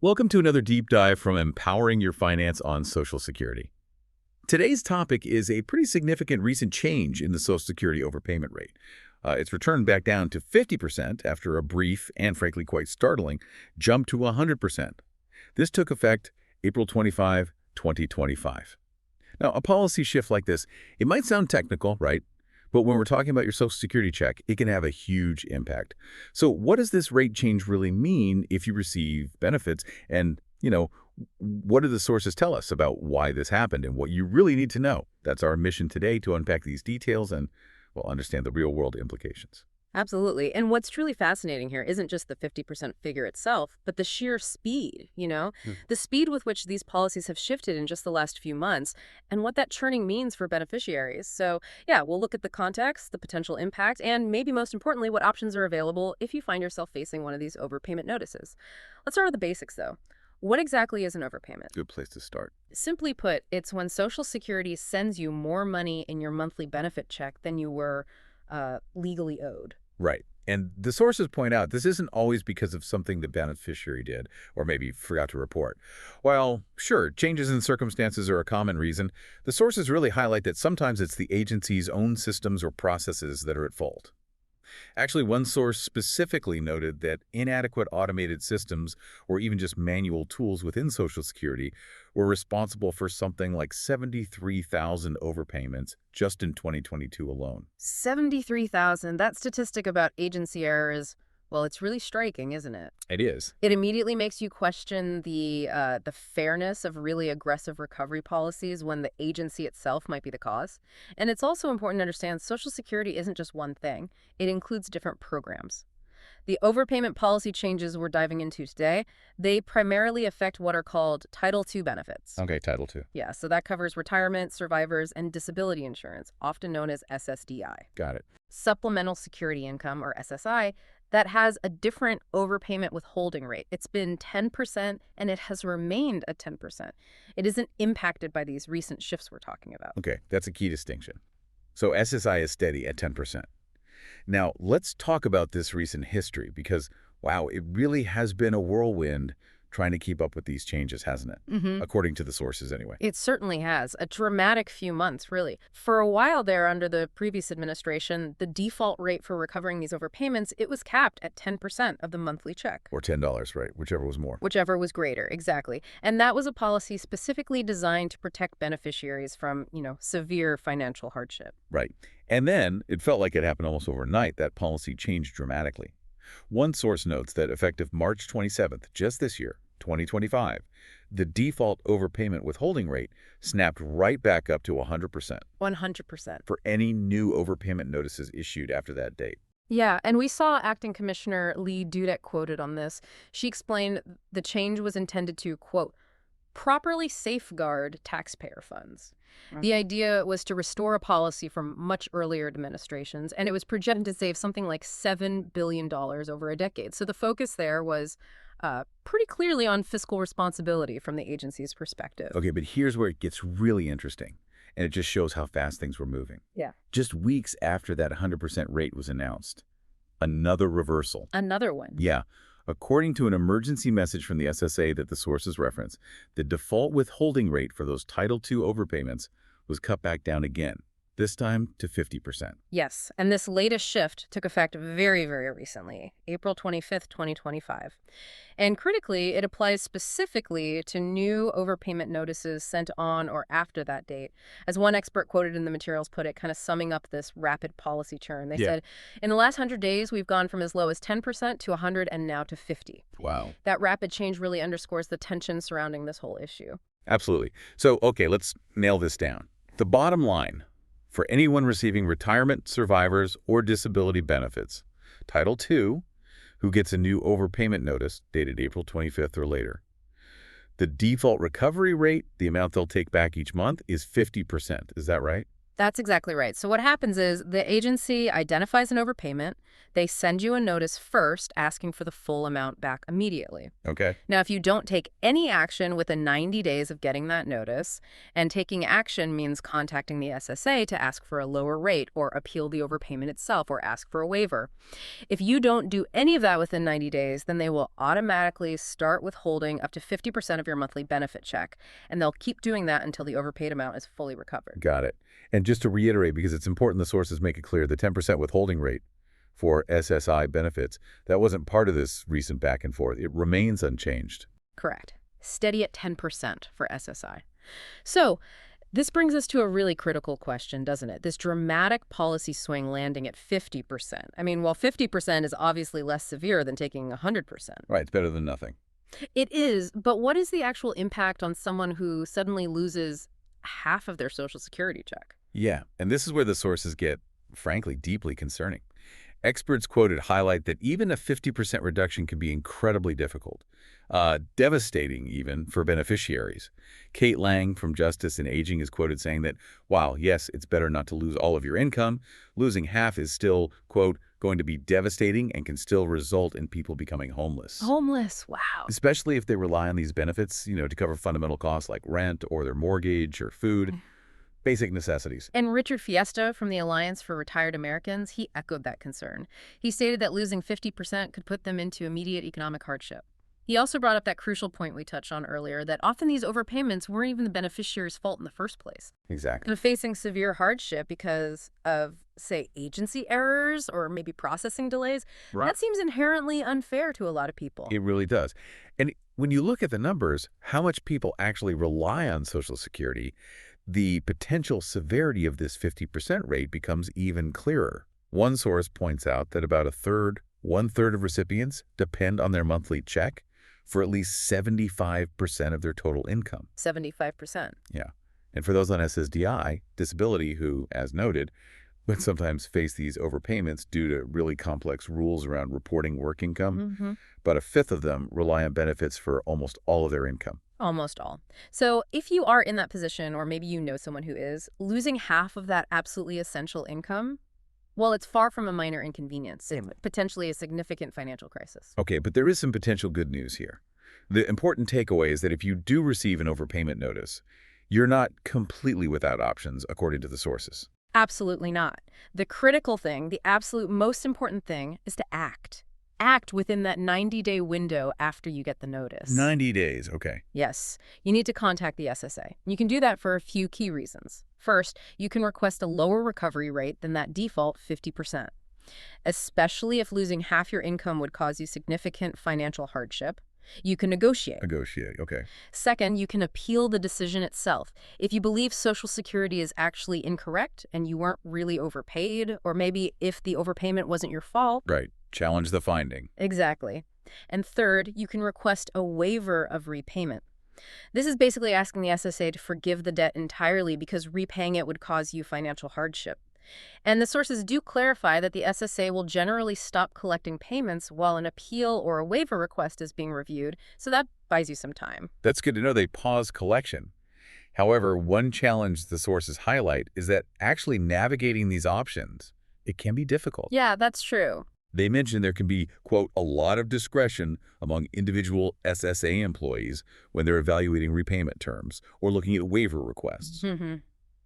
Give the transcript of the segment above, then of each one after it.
Welcome to another deep dive from Empowering Your Finance on Social Security. Today's topic is a pretty significant recent change in the Social Security overpayment rate. It's returned back down to 50% after a brief and frankly quite startling jump to 100%. This took effect April 25, 2025. Now, a policy shift like this, it might sound technical, right? But when we're talking about your Social Security check, it can have a huge impact. So what does this rate change really mean if you receive benefits? And, what do the sources tell us about why this happened and what you really need to know? That's our mission today, to unpack these details and, understand the real-world implications. Absolutely. And what's truly fascinating here isn't just the 50% figure itself, but the sheer speed. The speed with which these policies have shifted in just the last few months and what that churning means for beneficiaries. So, yeah, we'll look at the context, the potential impact, and maybe most importantly, what options are available if you find yourself facing one of these overpayment notices. Let's start with the basics, though. What exactly is an overpayment? Good place to start. Simply put, it's when Social Security sends you more money in your monthly benefit check than you were legally owed. Right. And the sources point out this isn't always because of something the beneficiary did or maybe forgot to report. While, sure, changes in circumstances are a common reason, the sources really highlight that sometimes it's the agency's own systems or processes that are at fault. Actually, one source specifically noted that inadequate automated systems or even just manual tools within Social Security were responsible for something like 73,000 overpayments just in 2022 alone. 73,000. That statistic about agency errors, well, it's really striking, isn't it? It is. It immediately makes you question the fairness of really aggressive recovery policies when the agency itself might be the cause. And it's also important to understand Social Security isn't just one thing. It includes different programs. The overpayment policy changes we're diving into today, they primarily affect what are called Title II benefits. Okay, Title II. Yeah, so that covers retirement, survivors, and disability insurance, often known as SSDI. Got it. Supplemental Security Income, or SSI, that has a different overpayment withholding rate. It's been 10%, and it has remained at 10%. It isn't impacted by these recent shifts we're talking about. Okay, that's a key distinction. So SSI is steady at 10%. Now, let's talk about this recent history because, wow, it really has been a whirlwind trying to keep up with these changes, hasn't it? According to the sources, anyway. It certainly has. A dramatic few months, really. For a while there, under the previous administration, the default rate for recovering these overpayments, it was capped at 10% of the monthly check. Or $10, right? Whichever was more. Whichever was greater, exactly. And that was a policy specifically designed to protect beneficiaries from, severe financial hardship. Right. And then it felt like it happened almost overnight. That policy changed dramatically. One source notes that effective March 27th, just this year, 2025, the default overpayment withholding rate snapped right back up to 100%. 100%. For any new overpayment notices issued after that date. Yeah, and we saw Acting Commissioner Lee Dudek quoted on this. She explained the change was intended to, quote, properly safeguard taxpayer funds. The idea was to restore a policy from much earlier administrations, and it was projected to save something like $7 billion over a decade. So the focus there was pretty clearly on fiscal responsibility from the agency's perspective. Okay, but here's where it gets really interesting, and it just shows how fast things were moving. Yeah. Just weeks after that 100% rate was announced, another reversal. Another one. Yeah. According to an emergency message from the SSA that the sources reference, the default withholding rate for those Title II overpayments was cut back down again, this time to 50%. Yes, and this latest shift took effect very, very recently, April 25th, 2025. And critically, it applies specifically to new overpayment notices sent on or after that date. As one expert quoted in the materials put it, kind of summing up this rapid policy churn. They said, in the last 100 days, we've gone from as low as 10% to 100 and now to 50. Wow. That rapid change really underscores the tension surrounding this whole issue. Absolutely. So, okay, let's nail this down. The bottom line, for anyone receiving retirement, survivors, or disability benefits, Title II, who gets a new overpayment notice dated April 25th or later, the default recovery rate, the amount they'll take back each month, is 50%. Is that right? That's exactly right. So what happens is the agency identifies an overpayment. They send you a notice first asking for the full amount back immediately. Okay. Now, if you don't take any action within 90 days of getting that notice, and taking action means contacting the SSA to ask for a lower rate or appeal the overpayment itself or ask for a waiver. If you don't do any of that within 90 days, then they will automatically start withholding up to 50% of your monthly benefit check, and they'll keep doing that until the overpaid amount is fully recovered. Got it. And just to reiterate, because it's important the sources make it clear, the 10% withholding rate for SSI benefits, that wasn't part of this recent back and forth. It remains unchanged. Correct. Steady at 10% for SSI. So this brings us to a really critical question, doesn't it? This dramatic policy swing landing at 50%. I mean, while 50% is obviously less severe than taking 100%. Right, it's better than nothing. It is, but what is the actual impact on someone who suddenly loses half of their Social Security check? Yeah, and this is where the sources get, frankly, deeply concerning. Experts quoted highlight that even a 50% reduction can be incredibly difficult, devastating even for beneficiaries. Kate Lang from Justice and Aging is quoted saying that, while, yes, it's better not to lose all of your income, losing half is still, quote, going to be devastating and can still result in people becoming homeless. Homeless, wow. Especially if they rely on these benefits, to cover fundamental costs like rent or their mortgage or food. Basic necessities. And Richard Fiesta from the Alliance for Retired Americans, he echoed that concern. He stated that losing 50% could put them into immediate economic hardship. He also brought up that crucial point we touched on earlier, that often these overpayments weren't even the beneficiary's fault in the first place. Exactly. And facing severe hardship because of, say, agency errors or maybe processing delays, that seems inherently unfair to a lot of people. It really does. And when you look at the numbers, how much people actually rely on Social Security, the potential severity of this 50% rate becomes even clearer. One source points out that about one-third of recipients depend on their monthly check for at least 75% of their total income. 75%. Yeah. And for those on SSDI, disability who, as noted, would sometimes face these overpayments due to really complex rules around reporting work income, about a fifth of them rely on benefits for almost all of their income. Almost all. So if you are in that position, or maybe you know someone who is, losing half of that absolutely essential income, well, it's far from a minor inconvenience. It's potentially a significant financial crisis. Okay, but there is some potential good news here. The important takeaway is that if you do receive an overpayment notice, you're not completely without options, according to the sources. Absolutely not. The critical thing, the absolute most important thing, is to act. Act within that 90-day window after you get the notice. 90 days, okay. Yes, you need to contact the SSA. You can do that for a few key reasons. First, you can request a lower recovery rate than that default 50%, especially if losing half your income would cause you significant financial hardship. You can negotiate. Okay. Second, you can appeal the decision itself. If you believe Social Security is actually incorrect and you weren't really overpaid, or maybe if the overpayment wasn't your fault. Right. Challenge the finding. Exactly. And third, you can request a waiver of repayment. This is basically asking the SSA to forgive the debt entirely because repaying it would cause you financial hardship. And the sources do clarify that the SSA will generally stop collecting payments while an appeal or a waiver request is being reviewed, so that buys you some time. That's good to know. They pause collection. However, one challenge the sources highlight is that actually navigating these options, it can be difficult. Yeah, that's true. They mention there can be, quote, a lot of discretion among individual SSA employees when they're evaluating repayment terms or looking at waiver requests.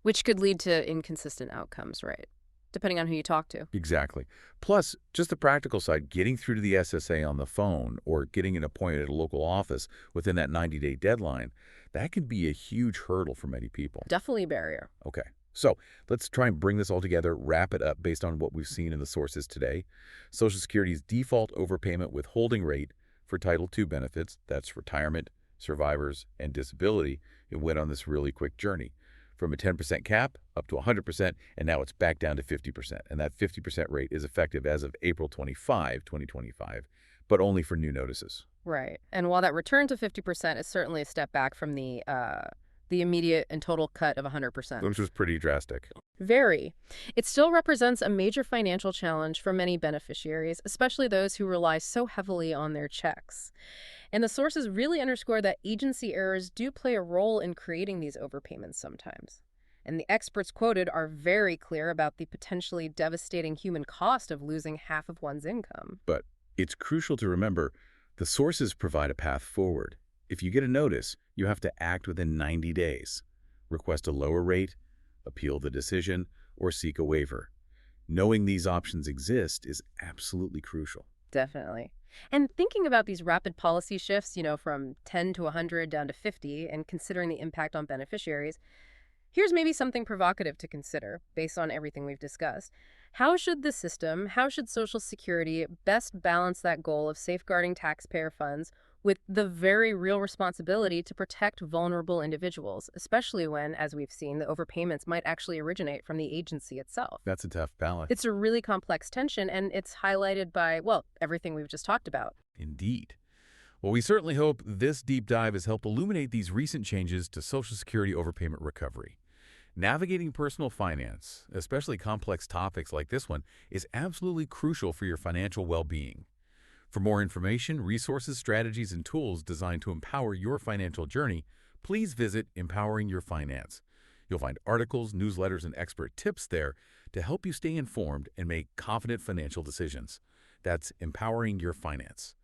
Which could lead to inconsistent outcomes, right? Depending on who you talk to. Exactly. Plus, just the practical side, getting through to the SSA on the phone or getting an appointment at a local office within that 90-day deadline, that can be a huge hurdle for many people. Definitely a barrier. Okay. So let's try and bring this all together, wrap it up based on what we've seen in the sources today. Social Security's default overpayment withholding rate for Title II benefits, that's retirement, survivors, and disability, it went on this really quick journey from a 10% cap up to 100%, and now it's back down to 50%. And that 50% rate is effective as of April 25, 2025, but only for new notices. Right. And while that return to 50% is certainly a step back from the immediate and total cut of 100%. Which was pretty drastic. Very. It still represents a major financial challenge for many beneficiaries, especially those who rely so heavily on their checks. And the sources really underscore that agency errors do play a role in creating these overpayments sometimes. And the experts quoted are very clear about the potentially devastating human cost of losing half of one's income. But it's crucial to remember the sources provide a path forward. If you get a notice, you have to act within 90 days. Request a lower rate, appeal the decision, or seek a waiver. Knowing these options exist is absolutely crucial. Definitely. And thinking about these rapid policy shifts, from 10 to 100 down to 50, and considering the impact on beneficiaries, here's maybe something provocative to consider based on everything we've discussed. How should Social Security best balance that goal of safeguarding taxpayer funds with the very real responsibility to protect vulnerable individuals, especially when, as we've seen, the overpayments might actually originate from the agency itself? That's a tough balance. It's a really complex tension, and it's highlighted by, well, everything we've just talked about. Indeed. Well, we certainly hope this deep dive has helped illuminate these recent changes to Social Security overpayment recovery. Navigating personal finance, especially complex topics like this one, is absolutely crucial for your financial well-being. For more information, resources, strategies, and tools designed to empower your financial journey, please visit Empowering Your Finance. You'll find articles, newsletters, and expert tips there to help you stay informed and make confident financial decisions. That's Empowering Your Finance.